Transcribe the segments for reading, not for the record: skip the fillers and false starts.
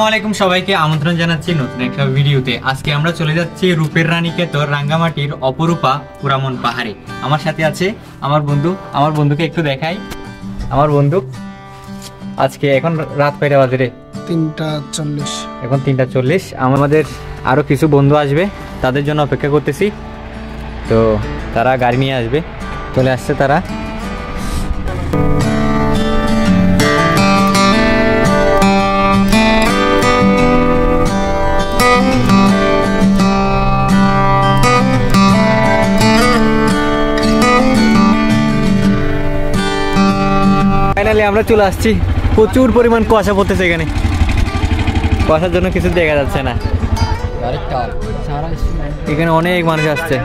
আসসালামু আলাইকুম সবাইকে আমন্ত্রণ জানাচ্ছি নতুন একটা ভিডিওতে। আজকে আমরা চলে যাচ্ছি রূপের রানীক্ষেত্র রাঙ্গামাটির অপরূপা পুরামন পাহাড়ে। আমার সাথে আছে আমার বন্ধুকে একটু দেখাই। আমার বন্ধু আজকে এখন রাত কয়টা বাজে রে? 3:40। এখন 3:40। আমাদের আরো কিছু বন্ধু আসবে, তাদের জন্য অপেক্ষা করতেছি। তো তারা গাড়ি নিয়ে আসবে, চলে আসছে তারা। ফাইনালি আমরা চলে আসছি। প্রচুর পরিমাণ কুয়াশা পড়তেছে এখানে, কুয়াশার জন্য কিছু দেখা যাচ্ছে না। এখানে অনেক মানুষ আসছে।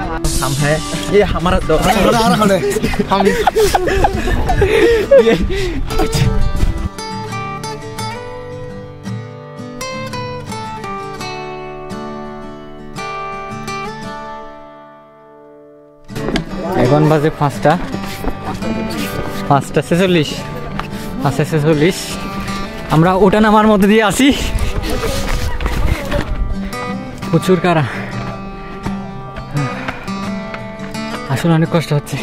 এখন বাজে 5:46। আমরা ওটা নামার মধ্যে দিয়ে আসি। প্রচুর কারা, আসলে অনেক কষ্ট হচ্ছে।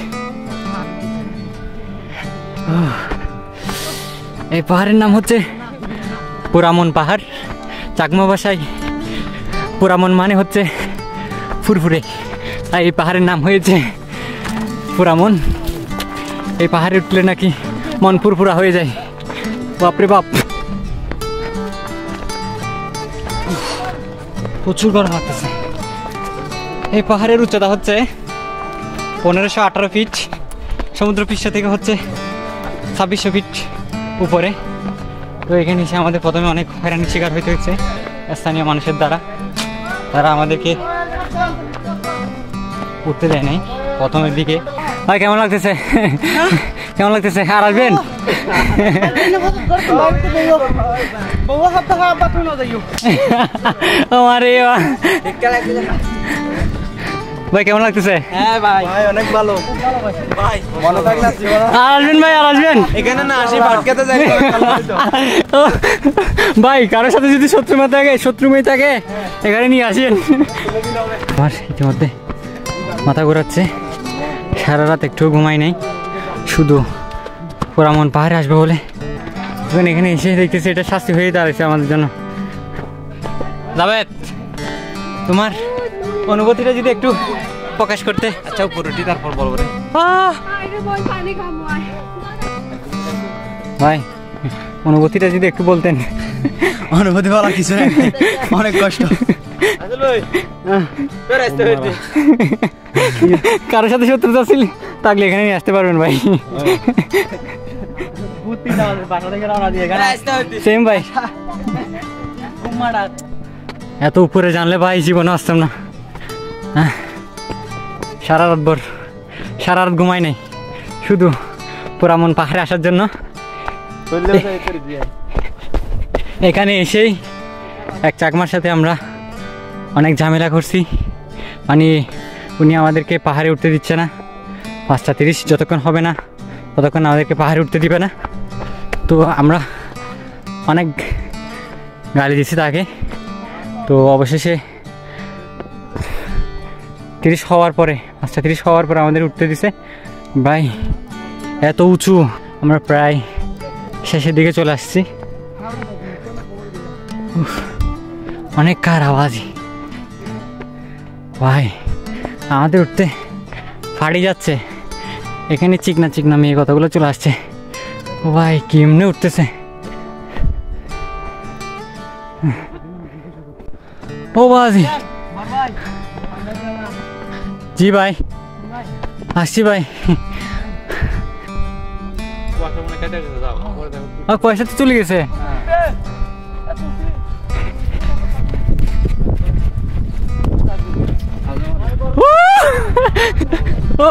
এই পাহাড়ের নাম হচ্ছে পুরামন পাহাড়। চাকমা ভাষায় পুরামন মানে হচ্ছে ফুরফুরে, তাই এই পাহাড়ের নাম হয়েছে পুরামন। এই পাহাড়ে উঠলে নাকি মন ফুরফুরা হয়ে যায়। বাপরে বাপ, প্রচুর গরম লাগতেছে। এই পাহাড়ের উচ্চতা হচ্ছে 1518 ফিট, সমুদ্র পৃষ্ঠ থেকে হচ্ছে 2600 ফিট উপরে। তো এখানে এসে আমাদের প্রথমে অনেক হয়রানির শিকার হইতে হচ্ছে স্থানীয় মানুষের দ্বারা। তারা আমাদেরকে উঠতে দেয় নাই প্রথমের দিকে। ভাই কেমন লাগতেছে? কেমন লাগতেছে? আর আসবেন? ভাই কেমন লাগতেছে? হ্যাঁ ভাই অনেক ভালো ভাই। আর আসবেন ভাই, আর আসবেন? এখানে না আসি ভাটকাতে যাই ভাই। কারোর সাথে যদি শত্রুময় থাকে এখানে নিয়ে আসেন। আমার ইতিমধ্যে মাথা ঘোরাচ্ছে, সারা রাত একটু ঘুমাই নাই, শুধু পুরামন পাহাড়ে আসবে বলে। এখানে এসে দেখতেছি এটা শাস্তি হয়ে দাঁড়াচ্ছে আমাদের জন্য। জাভেদ, তোমার অনুভূতিটা যদি একটু প্রকাশ করতে। আচ্ছা পুরোটি তারপর বলবো রে ভাই, অনুভূতিটা যদি একটু বলতেন। অনুভূতি বলা কিছু নাই, অনেক কষ্ট। কারোর সাথে শত্রুতা ছিল থাকলে এখানে নিয়ে আসতে পারবেন ভাই। সেম ভাই, এত উপরে জানলে ভাই জীবনে আসতাম না। সারা রাত ঘুমাই নাই, শুধু পুরামন পাহাড়ে আসার জন্য। এখানে এসেই এক চাকমার সাথে আমরা অনেক ঝামেলা করছি। মানে উনি আমাদেরকে পাহাড়ে উঠতে দিচ্ছে না। 5:30 যতক্ষণ হবে না ততক্ষণ আমাদেরকে পাহাড়ে উঠতে দিবে না। তো আমরা অনেক গালি দিচ্ছি তাকে। তো অবশেষে 5:30 হওয়ার পরে আমাদের উঠতে দিছে। ভাই এত উঁচু, আমরা প্রায় শেষের দিকে চলে আসছি। অনেক কার আওয়াজই ভাই, আমাদের উঠতে ফাড়ি যাচ্ছে। এখানে চিকনা মেয়ে কথাগুলো চলে আসছে। ও ভাই কেমনে উঠতেছে। ও বাজি, জি ভাই আসছি ভাই। পয়সা তো চলে গেছে। ও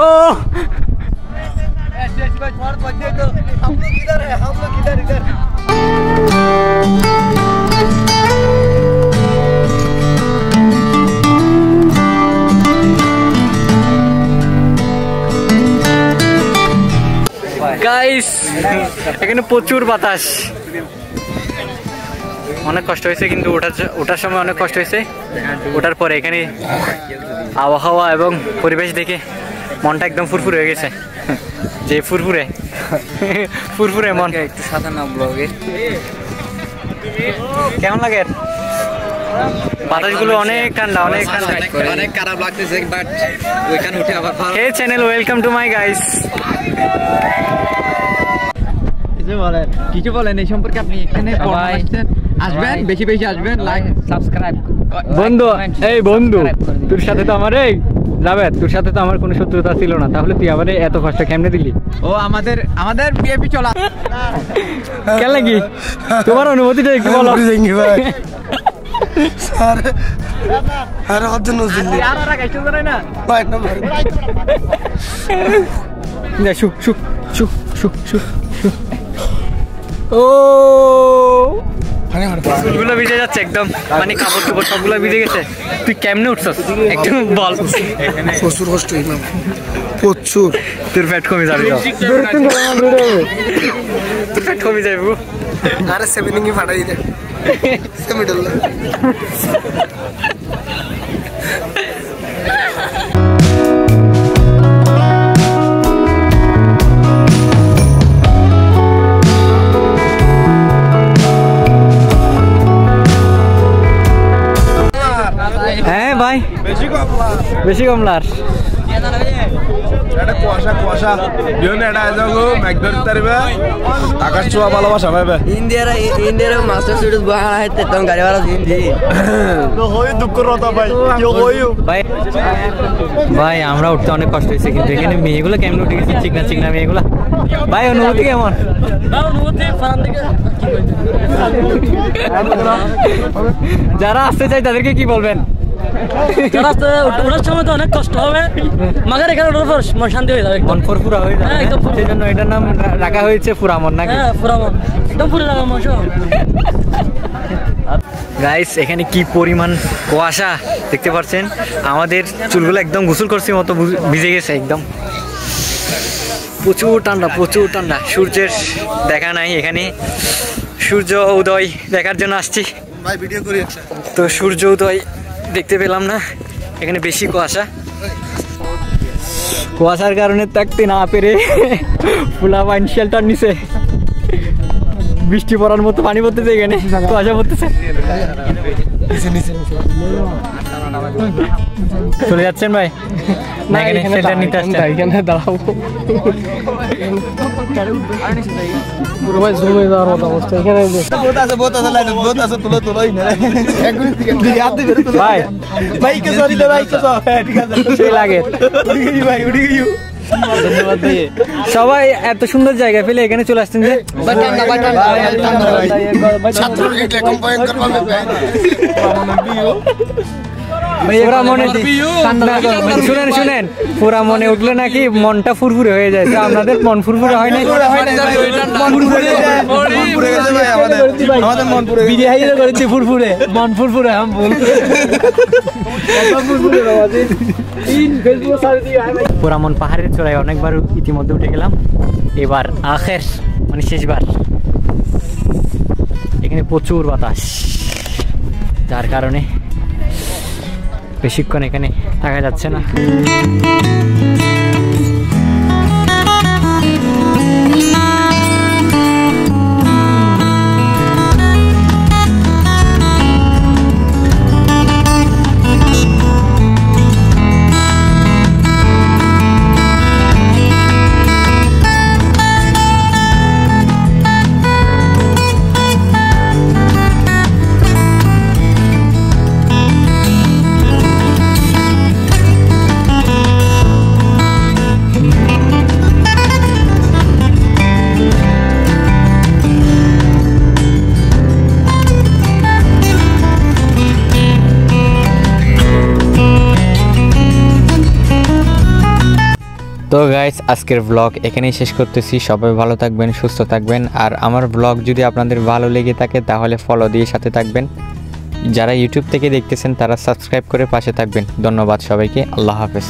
গাইস এখানে প্রচুর বাতাস। অনেক কষ্ট হয়েছে, কিন্তু ওঠার সময় অনেক কষ্ট হয়েছে। ওঠার পরে এখানে আবহাওয়া এবং পরিবেশ দেখে মনটা একদম ফুরফুরে হয়ে গেছে। যে ফুরফুরে ফুরফুরে মন। একটু সাথে না ব্লগে কেমন লাগে? বাতাসগুলো অনেক ঠান্ডা, অনেক ঠান্ডা, অনেক খারাপ লাগতেছে, বাট ওইখানে উঠে আবার ভালো। Hey channel, welcome to my guys. কিছু বলেন এই সম্পর্কে? আপনি এখানে আসবেন, বেশি বেশি আসবেন, লাইক সাবস্ক্রাইব। বন্ধু, এই বন্ধু, তোর সাথে তো আমার জাভেদ, তোর সাথে তো আমার কোনো শত্রুতা ছিল না, তাহলে তুই আমারে এত কষ্ট কেমনে দিলি? ও আমাদের বিএপি চলা কেন লাগি? তোমার অনুভূতিটা একটু বলো। স্যার আর কত নজরুল ভাই না না, শু শু শু শু শু শু। ও চুলগুলো ভিজে যাচ্ছে একদম, মানে কাপড় টাপড় সবগুলো ভিজে গেছে। তুই কেমনে উঠছস একটু বল। প্রচুর কষ্ট হইলাম, প্রচুর। তোর ফ্যাট কমে যাবে, তোর ফ্যাট কমে যাবে। আরে সেভেনিং ফাটাই দে মিডল। হ্যাঁ ভাই, বেশি কমলার এটা কুয়াশা কুয়াশা বিহন এটা যাবো ম্যাক ধরতে পারবে আকাশ ছোঁয়া ভালোবাসা পাবে ইন্ডিয়ার মাস্টার স্টুডেন্ট বাহারা হেতে তখন গাড়ি ভাড়া দিন দি হই দুঃখ রতা ভাই ভাই। ভাই আমরা উঠতে অনেক কষ্ট হয়েছে, কিন্তু এখানে মেয়েগুলো কেমন উঠে গেছে, চিকনা চিকনা মেয়েগুলা। ভাই অনুভূতি কেমন? যারা আসতে চাই তাদেরকে কি বলবেন? ওঠার সময় তো অনেক কষ্ট হবে, মাগার এখানে ওঠার পর মন শান্তি হয়ে যাবে, মন ফুরফুরা হয়ে যাবে। সেই জন্য এটার নাম রাখা হয়েছে ফুরামন, নাকি? হ্যাঁ ফুরামন, একদম ফুরে যাবে মন। গাইস, এখানে কি পরিমাণ কুয়াশা দেখতে পাচ্ছেন। আমাদের চুলগুলো একদম গোসল করছে মতো ভিজে গেছে একদম। প্রচুর ঠান্ডা, প্রচুর ঠান্ডা। সূর্যের দেখা নাই এখানে, সূর্য উদয় দেখার জন্য আসছি, তো সূর্য উদয় দেখতে পেলাম না। এখানে বেশি কুয়াশা, কুয়াশার কারণে থাকতে না পেরে ফুলা পাইন শেল্টার নিচে। বৃষ্টি পড়ার মতো পানি পড়তেছে, এখানে কুয়াশা পড়তেছে। চলে যাচ্ছেন ভাই? না, এখানে শেল্টার নিতে আসছেন? এখানে দাঁড়াবো, পুরো ভাই জমে যাওয়ার মতো অবস্থা এখানে। ভাই ভাইকে সরি দে, ভাইকে সরি লাগে। ধন্যবাদ ভাই। সবাই এত সুন্দর জায়গা পেলে এখানে চলে আসছেন যে। শুনেন শুনেন, পুরা মনে উঠলে নাকি মনটা ফুরফুরে হয়ে যায়, তো আপনাদের মন ফুরফুরে হয় নাই? ফুরফুরে মন ফুরফুরে পুরামন পাহাড়ের চূড়ায় অনেকবার ইতিমধ্যে উঠে গেলাম, এবার আখের মানে শেষবার। এখানে প্রচুর বাতাস, যার কারণে বেশিক্ষণ এখানে থাকা যাচ্ছে না। তো গাইস, আজকের ব্লগ এখানেই শেষ করতেছি। সবাই ভালো থাকবেন, সুস্থ থাকবেন। আর আমার ব্লগ যদি আপনাদের ভালো লেগে থাকে তাহলে ফলো দিয়ে সাথে থাকবেন। যারা ইউটিউব থেকে দেখতেছেন তারা সাবস্ক্রাইব করে পাশে থাকবেন। ধন্যবাদ সবাইকে, আল্লাহ হাফেজ।